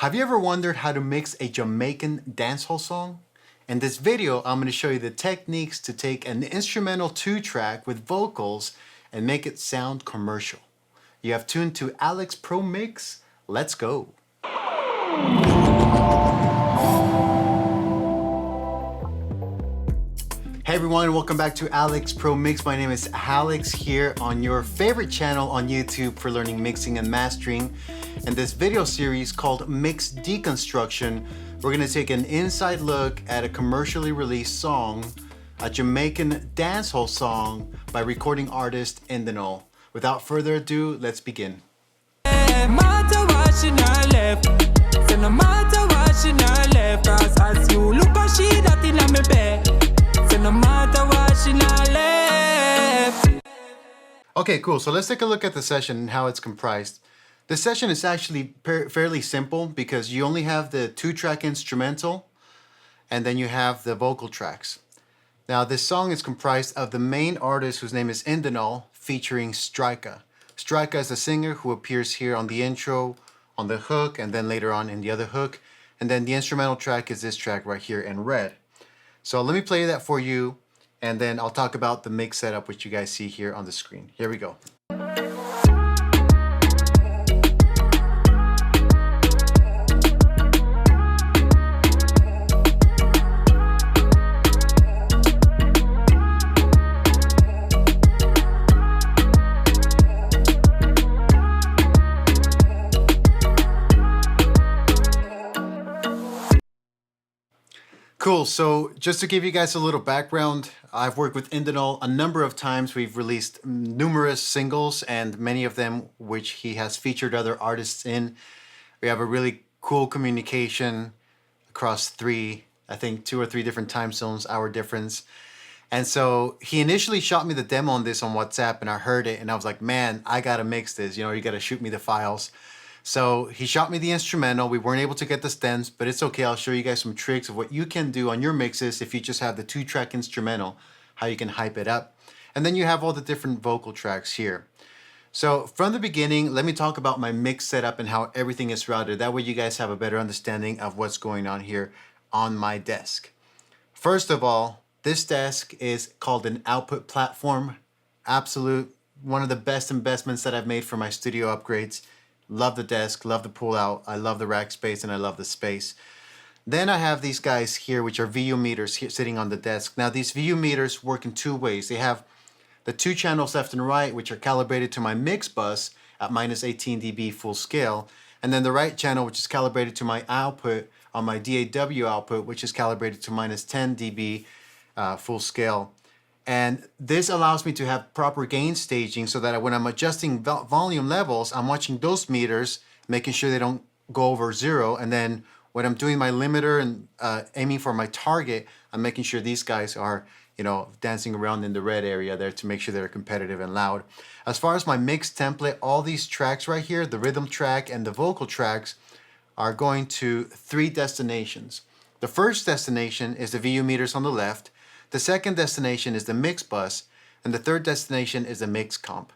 Have you ever wondered how to mix a Jamaican dancehall song? In this video, I'm going to show you the techniques to take an instrumental 2-track with vocals and make it sound commercial. You have tuned to Alex Pro Mix. Let's go. Hey everyone, welcome back to Alex Pro Mix. My name is Alex here on your favorite channel on YouTube for learning mixing and mastering. In this video series called Mix Deconstruction, we're going to take an inside look at a commercially released song, a Jamaican dancehall song by recording artist Indinol. Without further ado, let's begin. Okay, cool. So let's take a look at the session and how it's comprised. The session is actually fairly simple because you only have the 2-track instrumental and then you have the vocal tracks. Now this song is comprised of the main artist whose name is Indinol featuring Strika. Strika is a singer who appears here on the intro, on the hook, and then later on in the other hook. And then the instrumental track is this track right here in red. So let me play that for you, and then I'll talk about the mix setup, which you guys see here on the screen. Here we go. Cool, so just to give you guys a little background, I've worked with Indinol a number of times. We've released numerous singles and many of them which he has featured other artists in. We have a really cool communication across I think 2 or 3 different time zones, hour difference. And so he initially shot me the demo on this on WhatsApp and I heard it and I was like, man, I gotta mix this, you gotta shoot me the files. So he shot me the instrumental. We weren't able to get the stems, but it's okay. I'll show you guys some tricks of what you can do on your mixes if you just have the 2-track instrumental, how you can hype it up. And then you have all the different vocal tracks here. So from the beginning, let me talk about my mix setup and how everything is routed. That way you guys have a better understanding of what's going on here on my desk. First of all, this desk is called an output platform. Absolute, one of the best investments that I've made for my studio upgrades. Love the desk, love the pull out, I love the rack space, and I love the space. Then I have these guys here, which are VU meters here sitting on the desk. Now these VU meters work in 2 ways. They have the 2 channels left and right, which are calibrated to my mix bus at minus 18 dB full scale. And then the right channel, which is calibrated to my output on my DAW output, which is calibrated to minus 10 dB full scale. And this allows me to have proper gain staging so that when I'm adjusting volume levels, I'm watching those meters, making sure they don't go over 0. And then when I'm doing my limiter and aiming for my target, I'm making sure these guys are, dancing around in the red area there to make sure they're competitive and loud. As far as my mix template, all these tracks right here, the rhythm track and the vocal tracks, are going to 3 destinations. The first destination is the VU meters on the left. The second destination is the mix bus, and the third destination is the mix comp.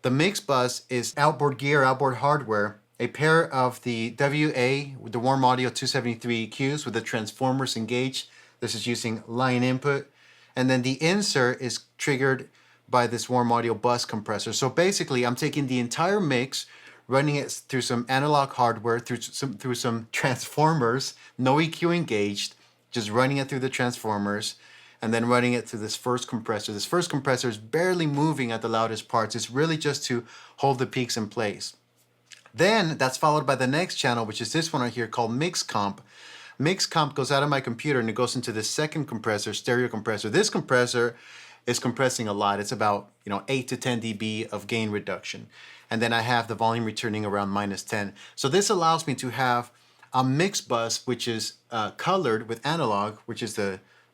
The mix bus is outboard gear, outboard hardware, a pair of the WA with the warm audio 273 EQs with the transformers engaged. This is using line input. And then the insert is triggered by this warm audio bus compressor. So basically, I'm taking the entire mix, running it through some analog hardware, through some transformers, no EQ engaged, just running it through the transformers, and then running it through this first compressor. This first compressor is barely moving at the loudest parts. It's really just to hold the peaks in place. Then that's followed by the next channel, which is this one right here called Mix Comp. Mix Comp goes out of my computer and it goes into the second compressor, stereo compressor. This compressor is compressing a lot. It's about 8 to 10 dB of gain reduction. And then I have the volume returning around minus 10. So this allows me to have a mix bus, which is colored with analog, which is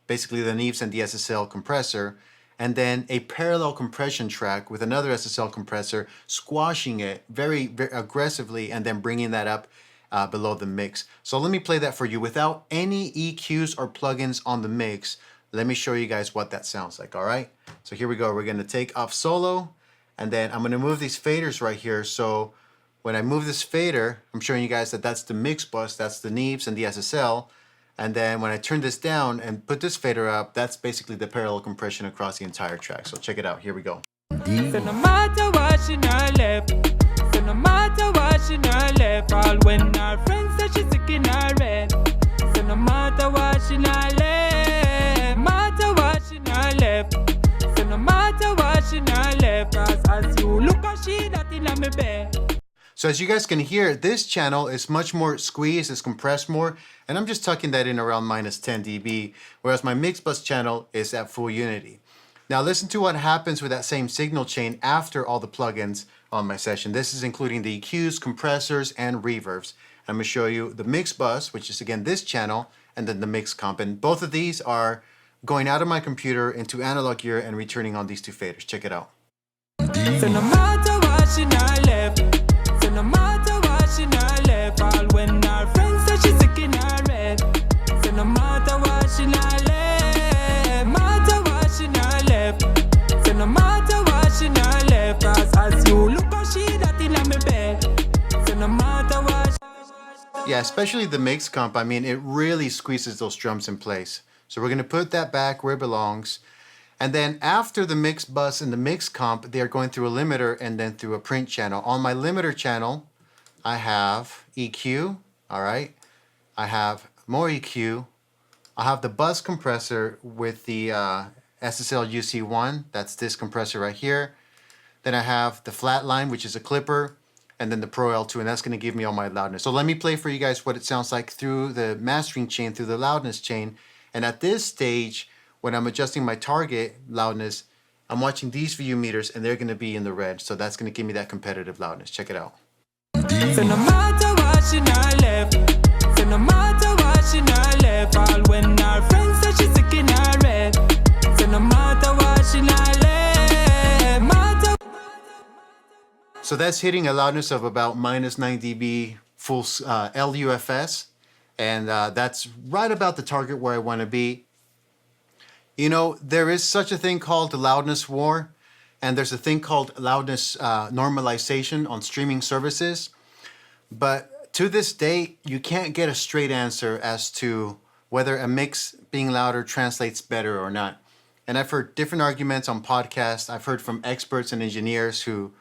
basically the Neves and the SSL compressor, and then a parallel compression track with another SSL compressor, squashing it very, very aggressively and then bringing that up below the mix. So let me play that for you without any EQs or plugins on the mix. Let me show you guys what that sounds like, all right? So here we go. We're going to take off solo, and then I'm going to move these faders right here. So when I move this fader, I'm showing you guys that that's the mix bus, that's the Neeps and the SSL. And then when I turn this down and put this fader up, that's basically the parallel compression across the entire track. So check it out. Here we go. So no matter what she not left, so no matter what she not left, all when our friends say she's sick in her head. So no matter what she not left, matter what she not left. So no matter what she not left, cause as you look at she that in my bed. So as you guys can hear, this channel is much more squeezed, it's compressed more, and I'm just tucking that in around minus 10 dB, whereas my mix bus channel is at full unity. Now listen to what happens with that same signal chain after all the plugins on my session. This is including the EQs, compressors, and reverbs. I'm going to show you the mix bus, which is again this channel, and then the mix comp. And both of these are going out of my computer into analog gear and returning on these two faders. Check it out. So no matter what she not left, so no matter what she not left, all when our friends say she's sick in her head. So no matter what she not left, matter what she not left. So no matter what she not left, cause as you look how she that in my bed. So no matter what. Yeah, especially the mix comp, I mean, it really squeezes those drums in place. So we're going to put that back where it belongs. And then after the mix bus and the mix comp, they're going through a limiter and then through a print channel. On my limiter channel, I have EQ, all right? I have more EQ. I have the bus compressor with the SSL UC1, that's this compressor right here. Then I have the flat line, which is a clipper, and then the Pro L2, and that's going to give me all my loudness. So let me play for you guys what it sounds like through the mastering chain, through the loudness chain. And at this stage, when I'm adjusting my target loudness, I'm watching these view meters and they're going to be in the red. So that's going to give me that competitive loudness. Check it out. So no matter what she not left, so no matter what she not left, all when our friends say she's sick in her head. So no matter what she not left, matter. So that's hitting a loudness of about minus 9 dB full LUFS. And that's right about the target where I want to be. You know, there is such a thing called the loudness war, and there's a thing called loudness normalization on streaming services. But to this day, you can't get a straight answer as to whether a mix being louder translates better or not. And I've heard different arguments on podcasts. I've heard from experts and engineers who,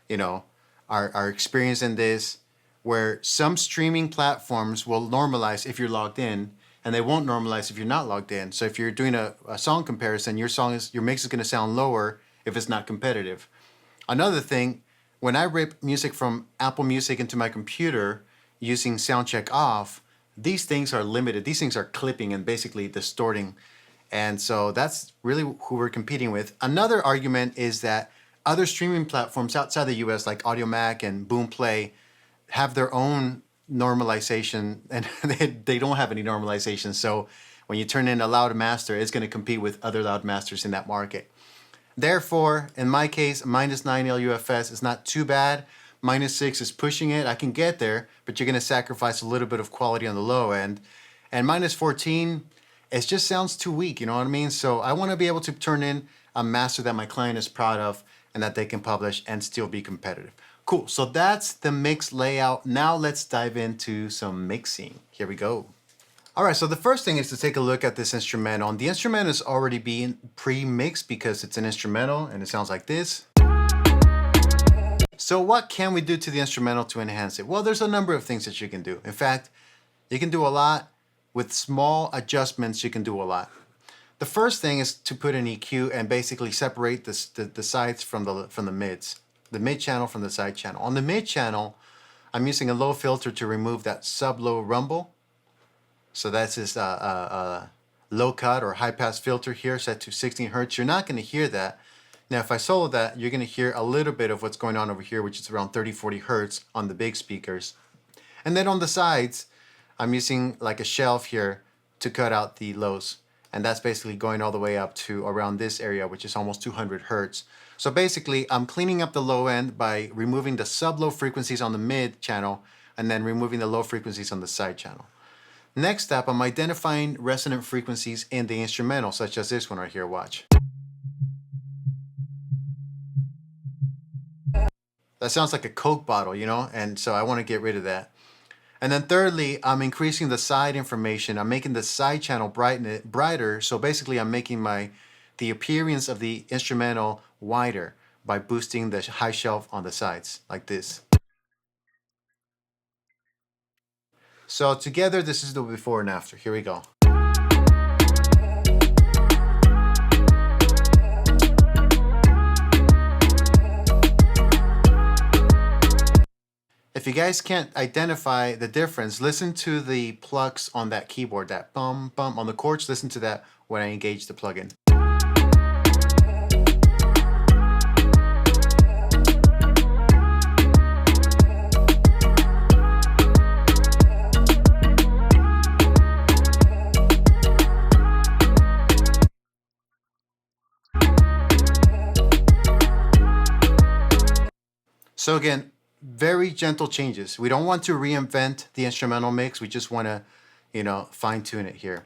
you know, are experienced in this, where some streaming platforms will normalize if you're logged in, and they won't normalize if you're not logged in. So if you're doing a song comparison, your mix is going to sound lower if it's not competitive. Another thing, when I rip music from Apple Music into my computer using Soundcheck off, these things are limited. These things are clipping and basically distorting. And so that's really who we're competing with. Another argument is that other streaming platforms outside the US, like AudioMac and Boomplay, have their own normalization, and they don't have any normalization. So when you turn in a loud master, it's going to compete with other loud masters in that market. Therefore, in my case, minus 9 LUFS is not too bad. Minus 6 is pushing it. I can get there, but you're going to sacrifice a little bit of quality on the low end. And minus 14, it just sounds too weak, you know what I mean? So I want to be able to turn in a master that my client is proud of and that they can publish and still be competitive. Cool, so that's the mix layout. Now let's dive into some mixing. Here we go. All right, so the first thing is to take a look at this instrumental. And the instrumental is already being pre-mixed because it's an instrumental and it sounds like this. So what can we do to the instrumental to enhance it? Well, there's a number of things that you can do. In fact, you can do a lot. With small adjustments, you can do a lot. The first thing is to put an EQ and basically separate the sides from the mids. The mid channel from the side channel. On the mid channel, I'm using a low filter to remove that sub-low rumble. So that's this low cut or high pass filter here set to 16 Hertz. You're not going to hear that. Now, if I solo that, you're going to hear a little bit of what's going on over here, which is around 30-40 Hertz on the big speakers. And then on the sides, I'm using like a shelf here to cut out the lows. And that's basically going all the way up to around this area, which is almost 200 Hertz. So basically, I'm cleaning up the low end by removing the sub-low frequencies on the mid channel and then removing the low frequencies on the side channel. Next up, I'm identifying resonant frequencies in the instrumental, such as this one right here, watch. That sounds like a Coke bottle, you know? And so I want to get rid of that. And then thirdly, I'm increasing the side information. I'm making the side channel brighter. So basically I'm making the appearance of the instrumental wider by boosting the high shelf on the sides like this. So together, this is the before and after. Here we go. If you guys can't identify the difference, listen to the plucks on that keyboard, that bum bum on the chords. Listen to that when I engage the plugin. So again, very gentle changes. We don't want to reinvent the instrumental mix. We just want to, fine tune it here.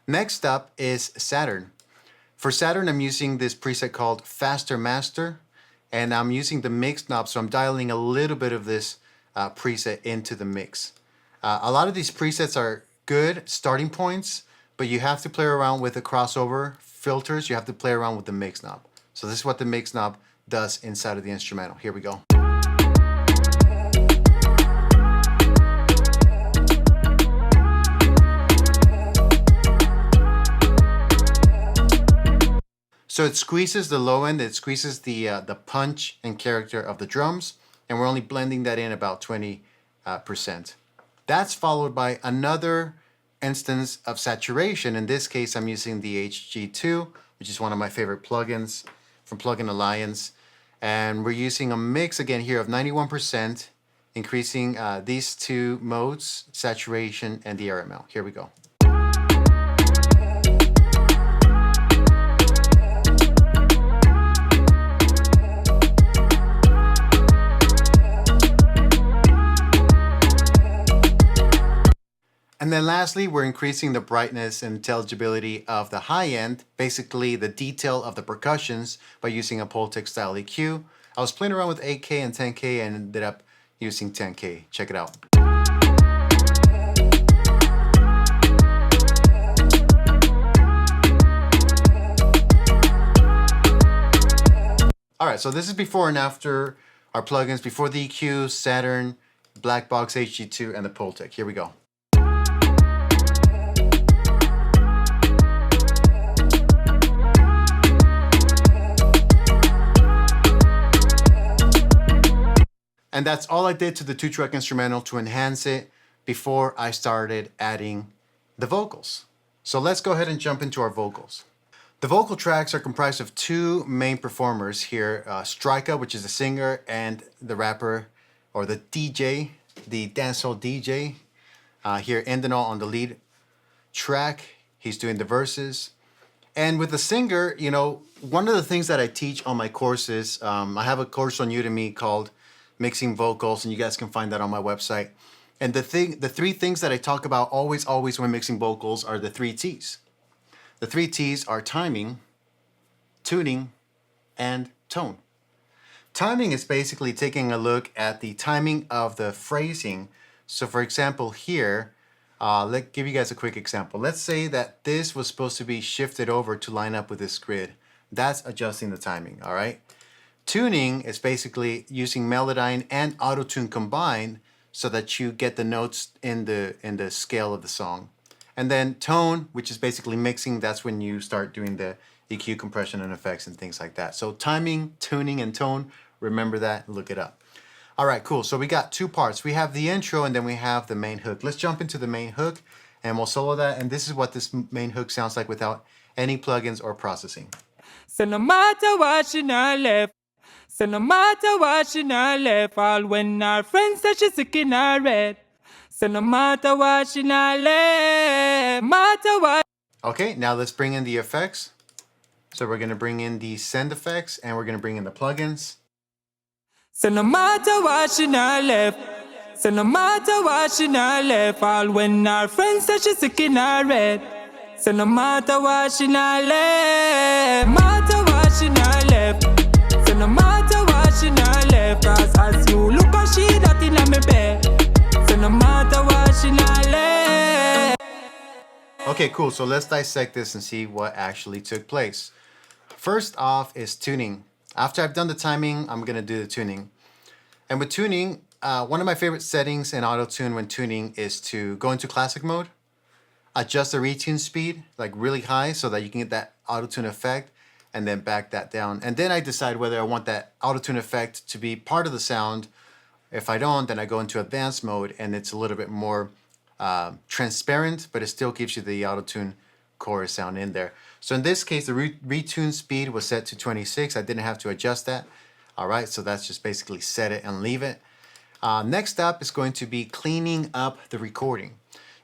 Next up is Saturn. For Saturn, I'm using this preset called Faster Master, and I'm using the mix knob, so I'm dialing a little bit of this preset into the mix. A lot of these presets are good starting points, but you have to play around with the crossover filters. You have to play around with the mix knob. So this is what the mix knob does inside of the instrumental. Here we go. So it squeezes the low end, it squeezes the punch and character of the drums, and we're only blending that in about 20%. That's followed by another instance of saturation. In this case, I'm using the HG2, which is one of my favorite plugins from Plugin Alliance. And we're using a mix again here of 91%, increasing these two modes, saturation and the RML. Here we go. And then lastly, we're increasing the brightness and intelligibility of the high end, basically the detail of the percussions by using a Pultec style EQ. I was playing around with 8K and 10K and ended up using 10K. Check it out. All right, so this is before and after our plugins, before the EQ, Saturn, Black Box HG2, and the Pultec. Here we go. And that's all I did to the 2-track instrumental to enhance it before I started adding the vocals. So let's go ahead and jump into our vocals. The vocal tracks are comprised of two main performers here, Strika, which is the singer, and the rapper, or the DJ, the dancehall DJ. Here, Indinol on the lead track. He's doing the verses. And with the singer, one of the things that I teach on my courses, I have a course on Udemy called Mixing Vocals, and you guys can find that on my website. And the three things that I talk about always when mixing vocals are the 3 T's. The 3 T's are timing, tuning, and tone. Timing is basically taking a look at the timing of the phrasing. So for example here, let's give you guys a quick example. Let's say that this was supposed to be shifted over to line up with this grid. That's adjusting the timing, all right? Tuning is basically using Melodyne and Auto-Tune combined so that you get the notes in the scale of the song. And then tone, which is basically mixing, that's when you start doing the EQ compression and effects and things like that. So timing, tuning, and tone, remember that, look it up. All right, cool. So we got 2 parts. We have the intro and then we have the main hook. Let's jump into the main hook and we'll solo that. And this is what this main hook sounds like without any plugins or processing. So no matter what she not left, so no matter what she not left, all when our friends say she's sick in her head. So no matter what she not left, matter what. Okay, now let's bring in the effects. So we're gonna bring in the send effects and we're gonna bring in the plugins. So no matter what she not left, so no matter what she not left, all when our friends say she's sick in her head. So no matter what she not left, matter what she not left. So no matter what what she not left. Cause as you look how she that in me bed. So no matter what she not left. Okay, cool. So let's dissect this and see what actually took place. First off is tuning. After I've done the timing, I'm gonna do the tuning. And with tuning, one of my favorite settings in auto-tune when tuning is to go into classic mode, adjust the retune speed like really high so that you can get that auto-tune effect, and then back that down. And then I decide whether I want that auto-tune effect to be part of the sound. If I don't, then I go into advanced mode and it's a little bit more transparent, but it still gives you the auto-tune chorus sound in there. So in this case, the retune speed was set to 26. I didn't have to adjust that. All right, so that's just basically set it and leave it. Next up is going to be cleaning up the recording.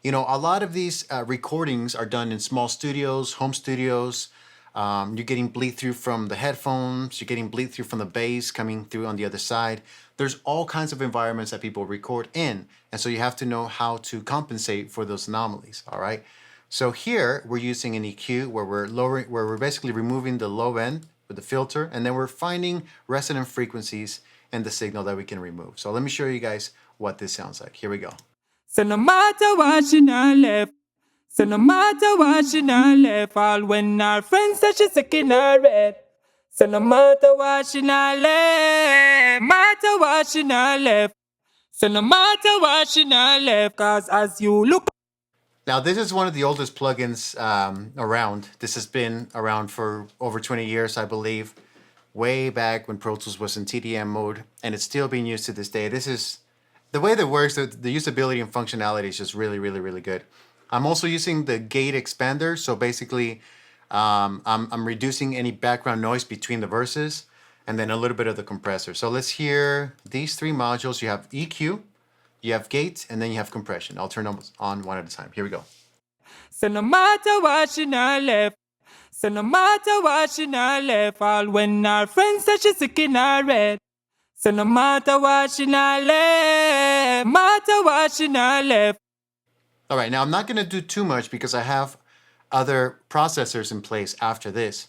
You know, a lot of these recordings are done in small studios, home studios. You're getting bleed through from the headphones. You're getting bleed through from the bass coming through on the other side. There's all kinds of environments that people record in. And so you have to know how to compensate for those anomalies, all right? So here we're using an EQ where we're basically removing the low end with the filter, and then we're finding resonant frequencies in the signal that we can remove. So let me show you guys what this sounds like. Here we go. So no matter what she not left. So no matter what she not left. All when our friends say she sick in her head. So no matter what she not left. Matter what she not left. So no matter what she not left. Cause as you look. Now, this is one of the oldest plugins around. This has been around for over 20 years, I believe, way back when Pro Tools was in TDM mode, and it's still being used to this day. This is the way that it works. The usability and functionality is just really, really, really good. I'm also using the gate expander, so basically, I'm reducing any background noise between the verses, and then a little bit of the compressor. So let's hear these three modules. You have EQ. You have gate, and then you have compression. I'll turn them on one at a time. Here we go. So no matter what she not left. So no matter what she not left. All when our friends say she sick in her head. So no matter what she not left. Matter what she not left. All right, now I'm not going to do too much because I have other processors in place after this.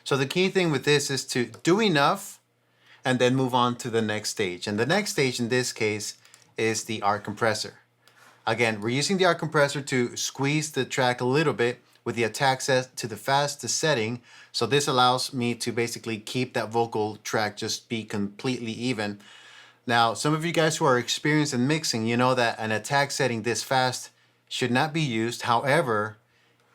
So the key thing with this is to do enough and then move on to the next stage. And the next stage in this case is the arc compressor. Again, we're using the arc compressor to squeeze the track a little bit with the attack set to the fastest setting. So this allows me to basically keep that vocal track just be completely even. Now, some of you guys who are experienced in mixing, you know that an attack setting this fast should not be used. However,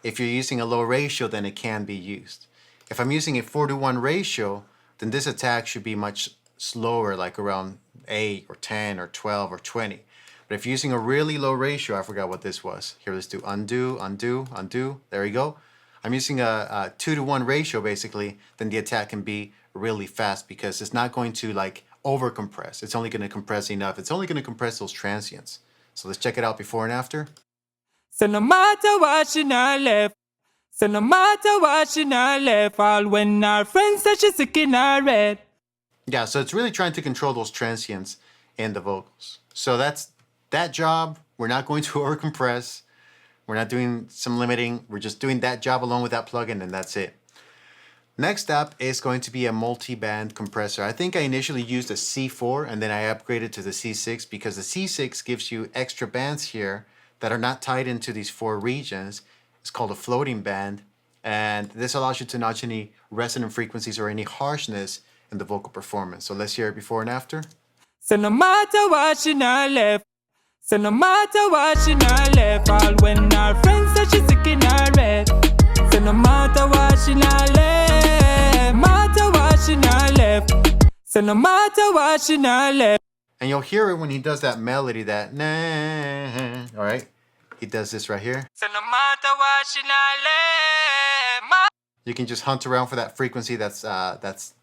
if you're using a low ratio, then it can be used. If I'm using a 4:1 ratio, then this attack should be much slower, like around 8 or 10 or 12 or 20. But if you're using a really low ratio, I forgot what this was. Here, let's do undo, undo, undo. There we go. I'm using a 2:1 ratio basically, then the attack can be really fast because it's not going to like over compress. It's only going to compress enough. It's only going to compress those transients. So let's check it out before and after. So no matter what she not left. So no matter what she not left. All when our friends say she sick in her head. Yeah, so it's really trying to control those transients in the vocals. So that's that job. We're not going to over compress. We're not doing some limiting. We're just doing that job along with that plugin, and that's it. Next up is going to be a multi-band compressor. I think I initially used a C4 and then I upgraded to the C6 because the C6 gives you extra bands here that are not tied into these four regions. It's called a floating band, and this allows you to notch any resonant frequencies or any harshness in the vocal performance. So let's hear it before and after. So no matter what she not left. So no matter what she not left. All when our friends say she sick in her head. So no matter what she not left. Matter what she not left. So no matter what she not left. And you'll hear it when he does that melody, that nah, all right? He does this right here. So no matter what she not left. You can just hunt around for that frequency that's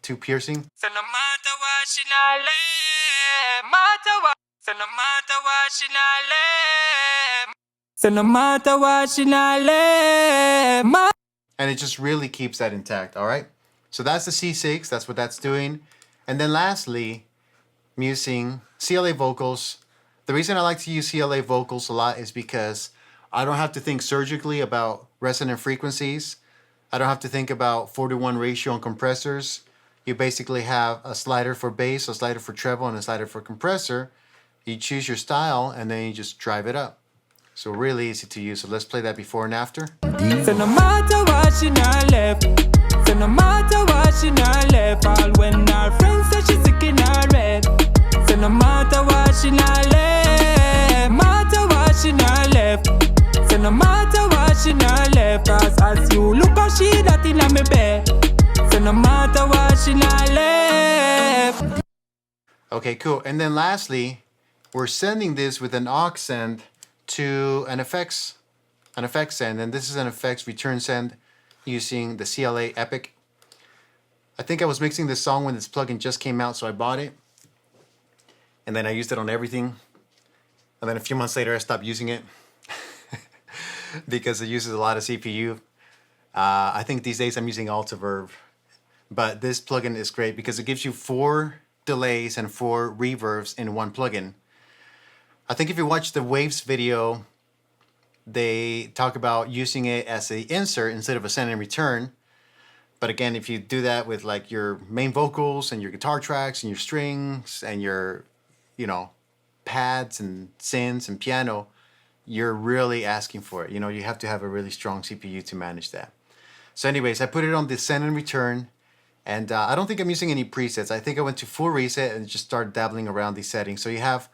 too piercing. So no matter what she not left. Matter what. So no matter what she not left. So no matter what she not left. And it just really keeps that intact, all right? So that's the C6, that's what that's doing. And then lastly, I'm using CLA vocals. The reason I like to use CLA vocals a lot is because I don't have to think surgically about resonant frequencies. I don't have to think about 4:1 ratio on compressors. you basically have a slider for bass, a slider for treble, and a slider for compressor. You choose your style, and then you just drive it up. So really easy to use. So let's play that before and after. So no matter what she not left. So no matter what she not left. All when our friends say she's sick in her head. So no matter what she not left. Matter what she not left. So no matter what she not left. Cause as you look how she that in my bed. So no matter what she not left. Okay, cool. And then lastly, we're sending this with an aux send to an effects send, and this is an effects return send using the CLA Epic. I think I was mixing this song when this plugin just came out, so I bought it, and then I used it on everything, and then a few months later I stopped using it because it uses a lot of CPU. I think these days I'm using Altiverb, but this plugin is great because it gives you 4 delays and 4 reverbs in one plugin. I think if you watch the Waves video, they talk about using it as an insert instead of a send and return. But again, if you do that with like your main vocals and your guitar tracks and your strings and your, pads and synths and piano, you're really asking for it. You have to have a really strong CPU to manage that. So anyways, I put it on the send and return, and I don't think I'm using any presets. I think I went to full reset and just started dabbling around these settings. So you have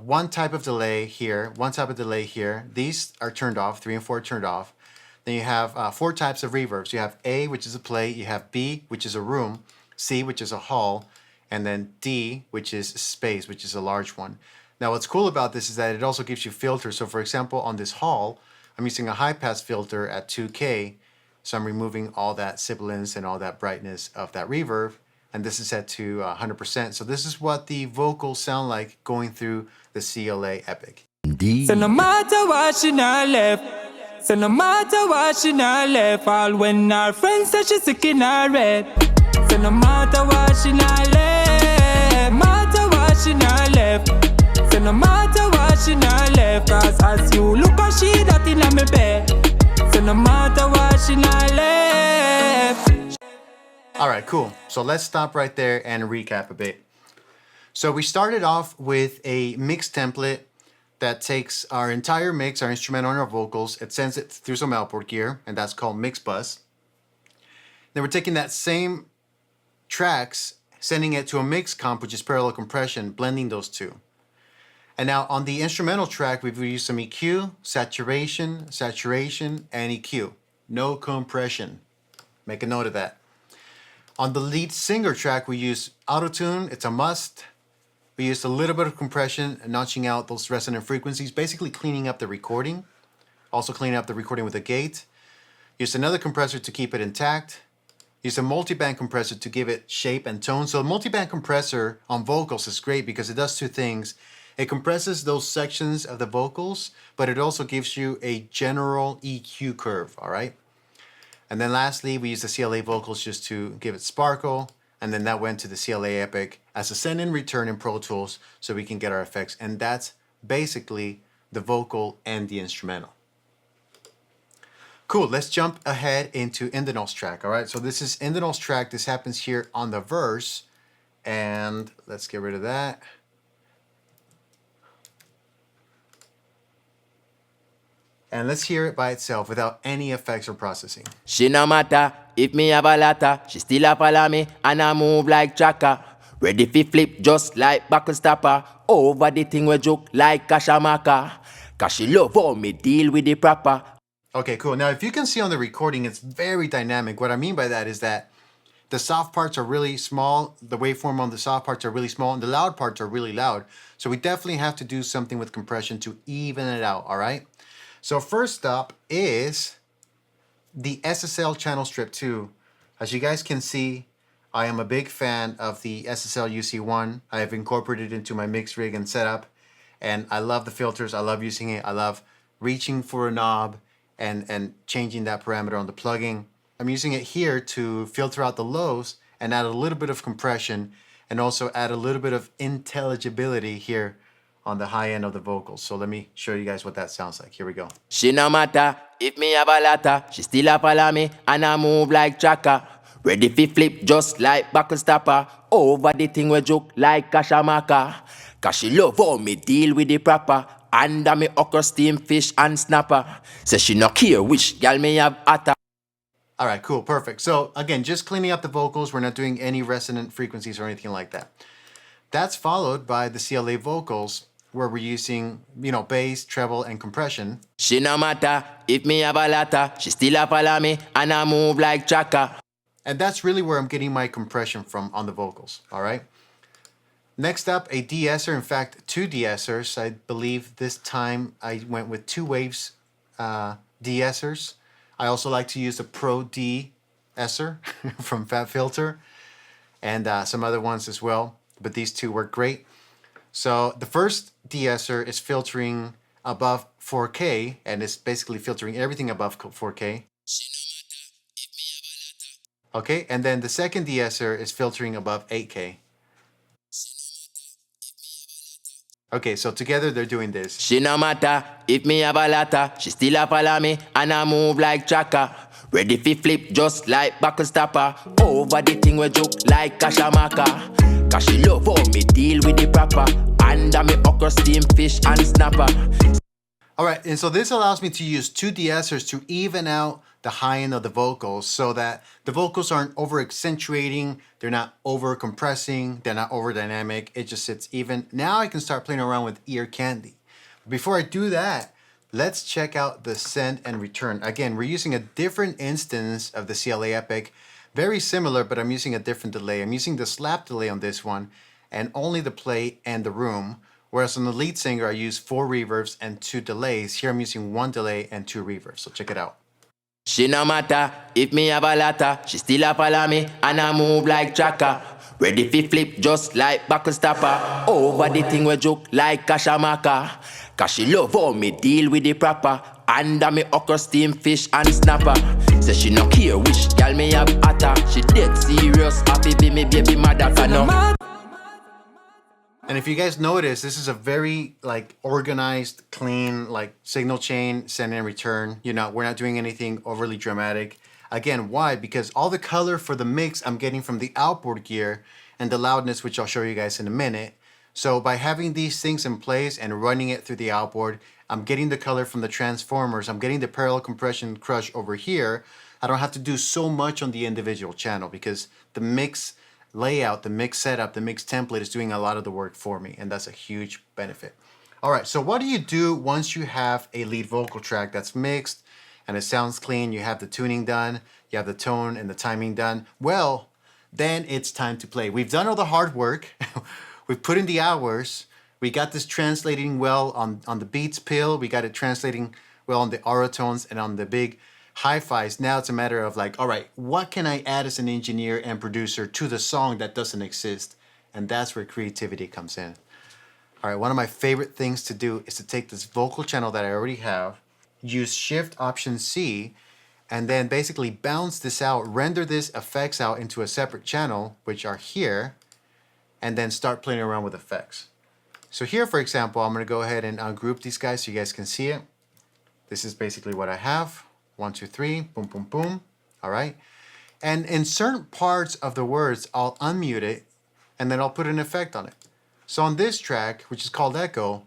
one type of delay here, one type of delay here. These are turned off, 3 and 4 are turned off. Then you have 4 types of reverbs. You have A, which is a play. You have B, which is a room. C, which is a hall. And then D, which is space, which is a large one. Now, what's cool about this is that it also gives you filters. So for example, on this hall, I'm using a high pass filter at 2K. So I'm removing all that sibilance and all that brightness of that reverb. And this is set to 100%. So this is what the vocals sound like going through the CLA Epic. So no matter what she not left. So no matter what she not left. All when our friends say she's sick in her head. So no matter what she not left. Matter what she not left. So no matter what she not left. Cause as you look how she that in my bed. So no matter what she not left. All right, cool. So let's stop right there and recap a bit. So we started off with a mix template that takes our entire mix, our instrumental and our vocals, it sends it through some output gear, and that's called mix bus. Then we're taking that same tracks, sending it to a mix comp, which is parallel compression, blending those two. And now on the instrumental track, we've used some EQ, saturation, and EQ. No compression. Make a note of that. On the lead singer track, we use auto-tune. It's a must. We used a little bit of compression, notching out those resonant frequencies, basically cleaning up the recording. Also cleaning up the recording with a gate. Used another compressor to keep it intact. Used a multiband compressor to give it shape and tone. So a multiband compressor on vocals is great because it does 2 things. It compresses those sections of the vocals, but it also gives you a general EQ curve, all right? And then lastly, we use the CLA vocals just to give it sparkle. And then that went to the CLA Epic as a send and return in Pro Tools so we can get our effects. And that's basically the vocal and the instrumental. Cool, let's jump ahead into Indinol's track, all right? So this is Indinol's track. This happens here on the verse. And let's get rid of that. And let's hear it by itself without any effects or processing. She no matter if me have a lotta, she still a follow me and I move like Chaka. Ready fi flip just like buckle stopper. Over the thing we joke like Kashamaka. Cause she love how me deal with the proper. Okay, cool. Now, if you can see on the recording, it's very dynamic. What I mean by that is that the soft parts are really small. The waveform on the soft parts are really small, and the loud parts are really loud. So we definitely have to do something with compression to even it out, all right? So first up is the SSL channel strip 2. As you guys can see, I am a big fan of the SSL UC1. I have incorporated it into my mix rig and setup, and I love the filters. I love using it. I love reaching for a knob and changing that parameter on the plugin. I'm using it here to filter out the lows and add a little bit of compression and also add a little bit of intelligibility here on the high end of the vocals. So let me show you guys what that sounds like. Here we go. She no matter if me have a lotta, she still a follow me and I move like Chaka. Ready fi flip just like buckle stopper. Over the thing we joke like Kashamaka. Cause she love how me deal with the proper. Under me okra steam fish and snapper. Say she no care which gal me have atta. All right, cool, perfect. So again, just cleaning up the vocals. We're not doing any resonant frequencies or anything like that. That's followed by the CLA vocals, where we're using, bass, treble, and compression. She no matter if me have a lotta. She still a follow me and I move like chaka. And that's really where I'm getting my compression from on the vocals, all right? Next up, a de-esser, in fact, two de-essers. I believe this time I went with two waves de-essers. I also like to use the Pro de-esser from Fat Filter and some other ones as well, but these two work great. So the first de-esser is filtering above 4K, and it's basically filtering everything above 4K. Okay, and then the second de-esser is filtering above 8K. Okay, so together they're doing this. She no matter if me have a lotta. She still a follow me and I move like chaka. Ready fi flip just like buckle stopper. Over the thing we joke like Kashamaka. Cause she love how me deal with the proper. Under me okra steam fish and snapper. All right, and so this allows me to use two de-essers to even out the high end of the vocals so that the vocals aren't over accentuating, they're not over compressing, they're not over dynamic, it just sits even. Now I can start playing around with ear candy. Before I do that, let's check out the send and return. Again, we're using a different instance of the CLA Epic, very similar, but I'm using a different delay. I'm using the slap delay on this one and only the play and the room. Whereas on the lead singer, I use 4 reverbs and 2 delays. Here I'm using 1 delay and 2 reverbs, so check it out. She no matter if me have a lotta. She still a follow me and I move like chaka. Ready fi flip just like buckle stopper. Over the thing we joke like Kashamaka. Cause she love how me deal with the proper. Under me okra steam fish and snapper. Say she no care which gal me have atta. She dead serious, happy be me baby mother no. And if you guys notice, this is a very organized, clean, signal chain, send and return. We're not doing anything overly dramatic. Again, why? Because all the color for the mix I'm getting from the outboard gear and the loudness, which I'll show you guys in a minute. So by having these things in place and running it through the outboard, I'm getting the color from the transformers. I'm getting the parallel compression crush over here. I don't have to do so much on the individual channel because the mix layout, the mix setup, the mix template is doing a lot of the work for me, and that's a huge benefit. All right, so what do you do once you have a lead vocal track that's mixed and it sounds clean, you have the tuning done, you have the tone and the timing done? Well, then it's time to play. We've done all the hard work. We've put in the hours. We got this translating well on the beats pill. We got it translating well on the aura tones and on the big hi-fis. Now it's a matter of all right, what can I add as an engineer and producer to the song that doesn't exist? And that's where creativity comes in. All right, one of my favorite things to do is to take this vocal channel that I already have, use Shift Option C, and then basically bounce this out, render this effects out into a separate channel, which are here, and then start playing around with effects. So here, for example, I'm gonna go ahead and ungroup these guys so you guys can see it. This is basically what I have. 1, 2, 3, boom, boom, boom. All right. And in certain parts of the words, I'll unmute it and then I'll put an effect on it. So on this track, which is called Echo,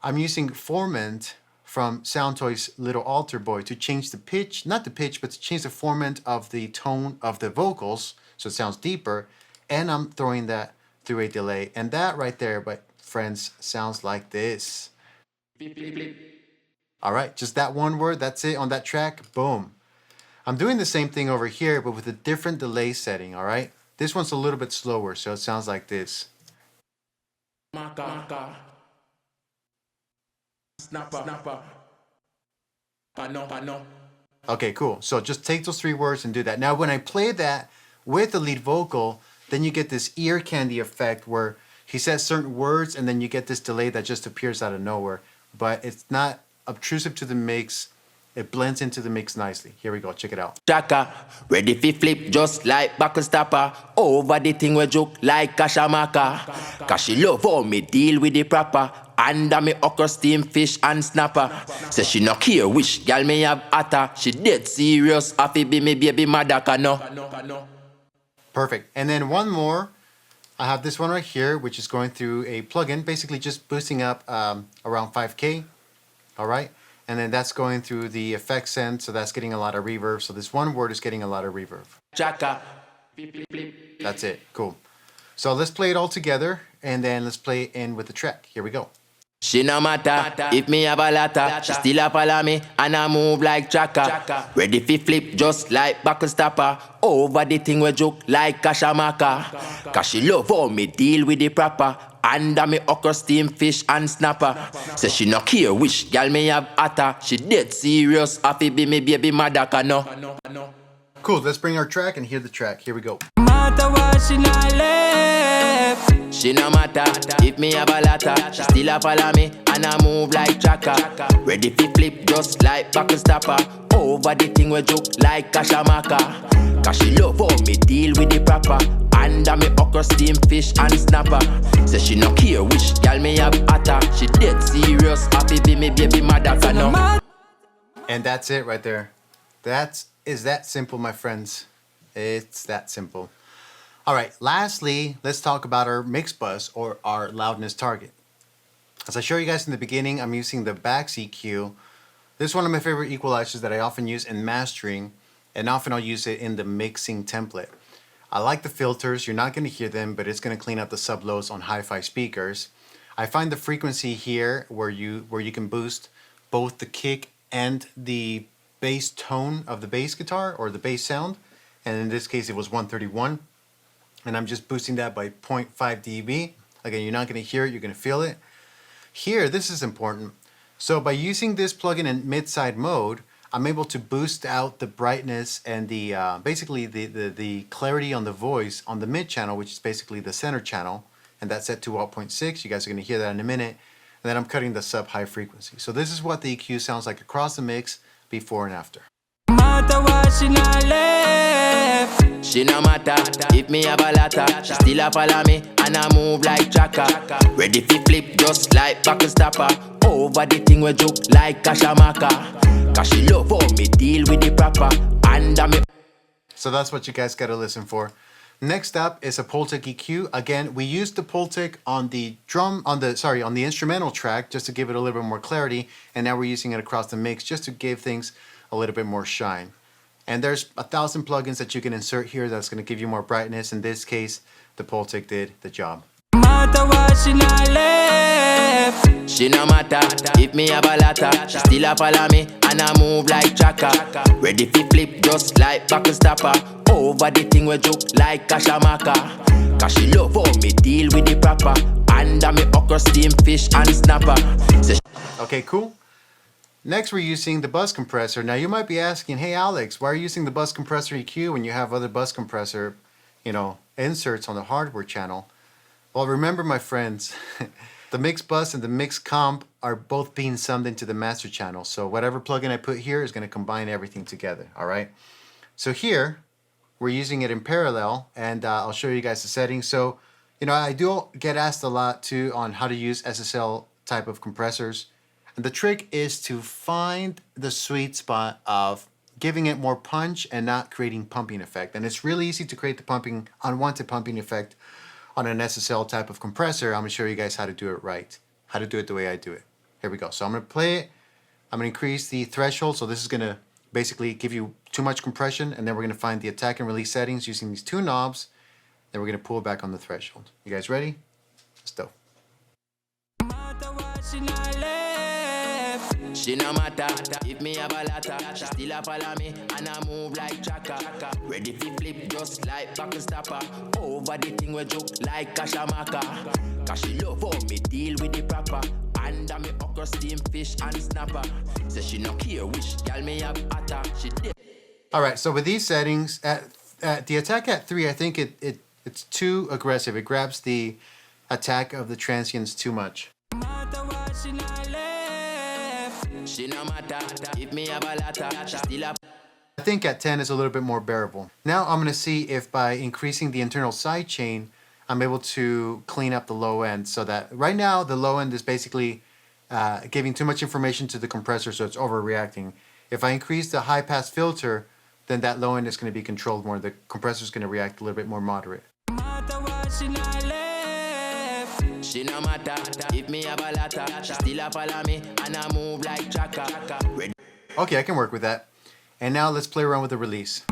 I'm using Formant from Soundtoy's Little Altar Boy to change the pitch, not the pitch, but to change the formant of the tone of the vocals so it sounds deeper. And I'm throwing that through a delay. And that right there, my friends, sounds like this. All right, just that one word, that's it on that track, boom. I'm doing the same thing over here, but with a different delay setting, all right? This one's a little bit slower, so it sounds like this. Okay, cool. So just take those 3 words and do that. Now, when I play that with the lead vocal, then you get this ear candy effect where he says certain words and then you get this delay that just appears out of nowhere. But it's not obtrusive to the mix. It blends into the mix nicely. Here we go, check it out. Chaka, ready fi flip just like buckle stopper. Over the thing we joke like Kashamaka. Cause she love how me deal with the proper. Under me okra steam fish and snapper. Say she no care which gal me have atta. She dead serious, happy be me baby mother no. Perfect. And then one more. I have this one right here, which is going through a plugin, basically just boosting up around 5K. All right. And then that's going through the effects end, so that's getting a lot of reverb. So this one word is getting a lot of reverb. Chaka. That's it. Cool. So let's play it all together, and then let's play it in with the track. Here we go. She no matter if me have a latter, she still a follow me and I move like Chaka. Ready fi flip just like buckle stopper. Over the thing we joke like Kashamaka. Cause she love how me deal with the proper. Under me okra, steam fish and snapper. Say she no care which gal me have atta. She dead serious, happy be me baby mother no. Cool. Let's bring our track and hear the track. Here we go. Matter what she not left. She no matter if me have a latter, she still a follow me and I move like Chaka. Ready fi flip just like buckle stopper. Over the thing we joke like Kashamaka. Cause she love how me deal with the proper. Under me okra, steam fish and snapper. Say she no care which gal me have atta. She dead serious, happy be me baby mother no. And that's it right there. Is that simple, my friends. It's that simple. All right, lastly, let's talk about our mix bus or our loudness target. As I showed you guys in the beginning, I'm using the Bax EQ. This is one of my favorite equalizers that I often use in mastering, and often I'll use it in the mixing template. I like the filters. You're not going to hear them, but it's going to clean up the sub-lows on hi-fi speakers. I find the frequency here where you can boost both the kick and the bass tone of the bass guitar or the bass sound, and in this case it was 131. And I'm just boosting that by 0.5 dB. Again, you're not going to hear it, you're going to feel it. Here, this is important. So by using this plugin in mid-side mode, I'm able to boost out the brightness and the basically the clarity on the voice on the mid channel, which is basically the center channel, and that's set to 0.6. You guys are going to hear that in a minute. And then I'm cutting the sub-high frequency. So this is what the EQ sounds like across the mix, before and after. Matter what she not left. She no matter if me have a latter, she still a follow me and I move like Chaka. Ready fi flip just like buckle stopper. Over the thing we joke like Kashamaka. Cause she love how me deal with the proper. Under me. So that's what you guys got to listen for. Next up is a Pultec EQ. Again, we used the Pultec on the on the instrumental track just to give it a little bit more clarity, and now we're using it across the mix just to give things a little bit more shine. And there's 1,000 plugins that you can insert here that's going to give you more brightness. In this case, the Pultec did the job. Matter what she not left. She no matter if me have a latter, she still a follow me and I move like Chaka. Ready fi flip just like buckle stopper. Over the thing we joke like Kashamaka. Cause she love how me deal with the proper. Under me okra, steam fish and snapper. Okay, cool. Next, we're using the bus compressor. Now, you might be asking, hey, Alex, why are you using the bus compressor EQ when you have other bus compressor, inserts on the hardware channel? Well, remember, my friends, the mix bus and the mix comp are both being summed into the master channel. So whatever plugin I put here is going to combine everything together, all right? So here, we're using it in parallel, and I'll show you guys the settings. So, I do get asked a lot, too, on how to use SSL type of compressors. And the trick is to find the sweet spot of giving it more punch and not creating pumping effect. And it's really easy to create the unwanted pumping effect on an SSL type of compressor. I'm going to show you guys how to do it right, how to do it the way I do it. Here we go. So I'm going to play it. I'm going to increase the threshold. So this is going to basically give you too much compression. And then we're going to find the attack and release settings using these two knobs. Then we're going to pull it back on the threshold. You guys ready? Let's go. She no matter if me have a latter, she still a follow me and I move like Chaka. Ready fi flip just like buckle stopper. Over the thing we joke like Kashamaka. Cause she love how me deal with the proper. Under me okra, steam fish and snapper. Say she no care which gal me have atta. She did. All right, so with these settings, at the attack at 3, I think it's too aggressive. It grabs the attack of the transients too much. She no matter if me have a latter, she still a. I think at 10 is a little bit more bearable. Now I'm going to see if by increasing the internal side chain, I'm able to clean up the low end, so that right now the low end is basically giving too much information to the compressor, so it's overreacting. If I increase the high pass filter, then that low end is going to be controlled more. The compressor is going to react a little bit more moderate. She no matter if me have a latter, she still a follow me and I move like chaka. Okay, I can work with that. And now let's play around with the release.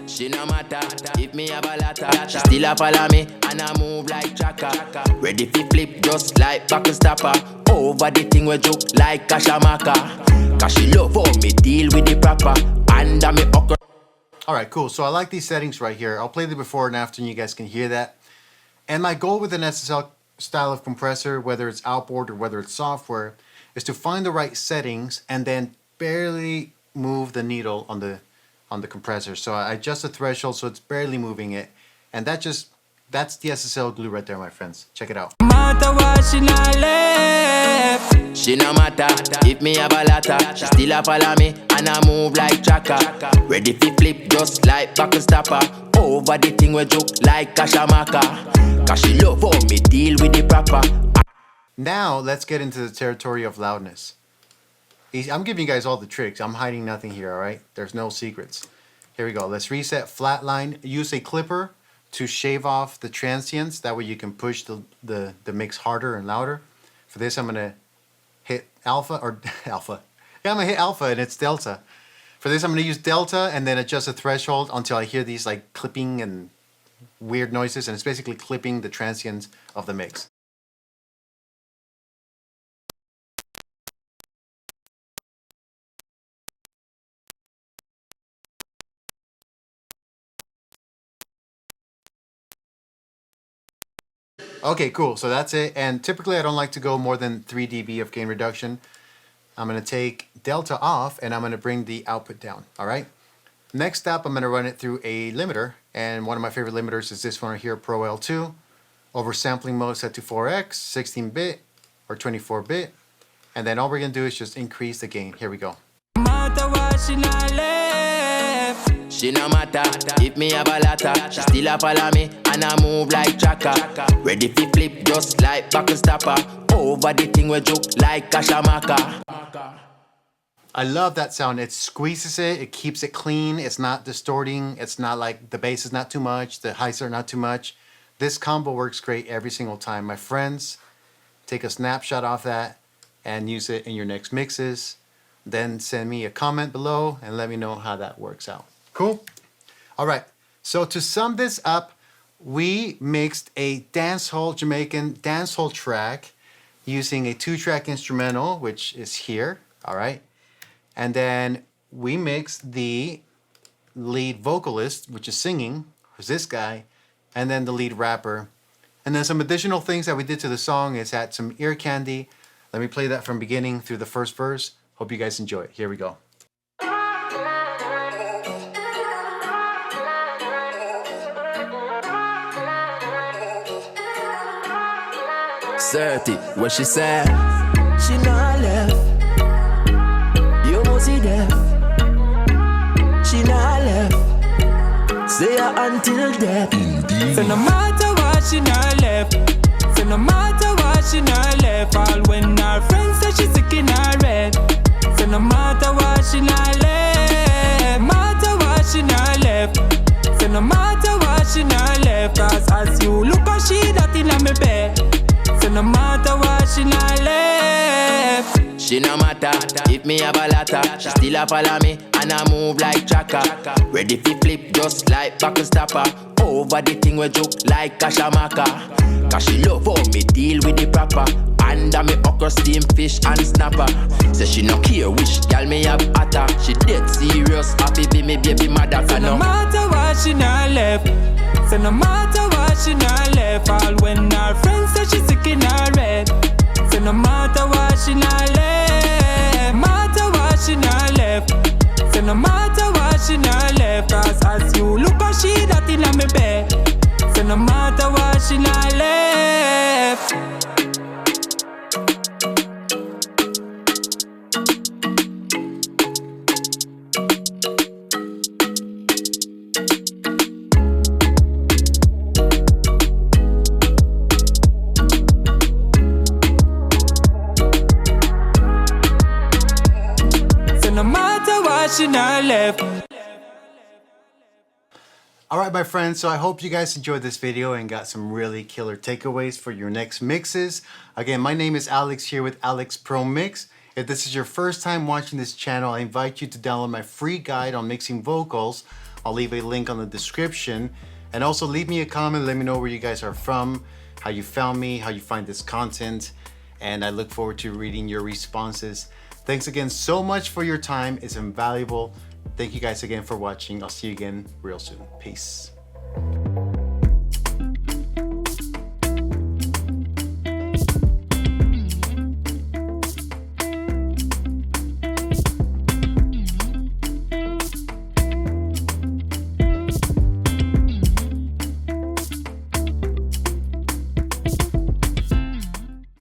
She no matter if me have a latter, she still a follow me and I move like chaka. Ready fi flip just like buckle stopper. Over the thing we joke like Kashamaka. Cause she love how me deal with the proper. Under me okra. Alright, cool. So I like these settings right here. I'll play the before and after and you guys can hear that. And my goal with an SSL style of compressor, whether it's outboard or whether it's software, is to find the right settings and then barely move the needle on the compressor. So I adjust the threshold so it's barely moving it. And that's the SSL glue right there, my friends. Check it out. She no matter if me have a latter, she still a follow me and I move like chaka. Ready fi flip just like buckle stopper. Over the thing we joke like Kashamaka. Cause she love how me deal with the proper. Now let's get into the territory of loudness. I'm giving you guys all the tricks. I'm hiding nothing here, alright? There's no secrets. Here we go. Let's reset flatline. Use a clipper to shave off the transients. That way you can push the mix harder and louder. For this I'm gonna hit alpha or alpha. Yeah, I'm gonna hit alpha and it's delta. For this I'm gonna use delta and then adjust the threshold until I hear these like clipping and weird noises, and it's basically clipping the transients of the mix. Okay, cool. So that's it. And typically I don't like to go more than 3 dB of gain reduction. I'm going to take delta off and I'm going to bring the output down. All right. Next up, I'm going to run it through a limiter. And one of my favorite limiters is this one right here, Pro L2. Oversampling mode set to 4x, 16-bit or 24-bit. And then all we're going to do is just increase the gain. Here we go. She no matter if me have a latter, she still a follow me and I move like chaka. Ready fi flip just like buckle stopper. Over the thing we joke like Kashamaka. I love that sound. It squeezes it, it keeps it clean, it's not distorting, it's not like the bass is not too much, the highs are not too much. This combo works great every single time. My friends, take a snapshot off that and use it in your next mixes. Then send me a comment below and let me know how that works out. Cool? All right, so to sum this up, we mixed a dancehall, Jamaican dancehall track using a 2-track instrumental, which is here, all right? And then we mixed the lead vocalist, which is singing, who's this guy, and then the lead rapper. And then some additional things that we did to the song is add some ear candy. Let me play that from beginning through the first verse. Hope you guys enjoy it. Here we go. 30, what she said? She not left. You must see death. She not left. Say her until death. So no matter what, she not left. So no matter what, she not left. All when her friends say she sick in her head. So no matter what, she not left. Matter what, she not left. So no matter what, she not left. Cause as you look at she that in me bed. So no matter what, she not left. She no matter if me have a latter, she still a follow me and I move like chaka. Ready fi flip just like buckle stopper. Over the thing we joke like Kashamaka. Cause she love how me deal with the proper. Under me okra, steam fish and snapper. Say she no care which girl me have hotter. She dead serious, happy be me baby mother. So no matter what, she not left. So no matter what, she not left. All when her friends say she sick in her head. So no matter what, she not left. Matter what, she not left. So no matter what, she not left. Cause as you look at she that in me bed. So no matter what, she not left. So no matter what, she not left. All right, my friends, so I hope you guys enjoyed this video and got some really killer takeaways for your next mixes. Again, my name is Alex here with Alex Pro Mix. If this is your first time watching this channel, I invite you to download my free guide on mixing vocals. I'll leave a link on the description. And also leave me a comment, let me know where you guys are from, how you found me, how you find this content. And I look forward to reading your responses. Thanks again so much for your time. It's invaluable. Thank you guys again for watching. I'll see you again real soon. Peace.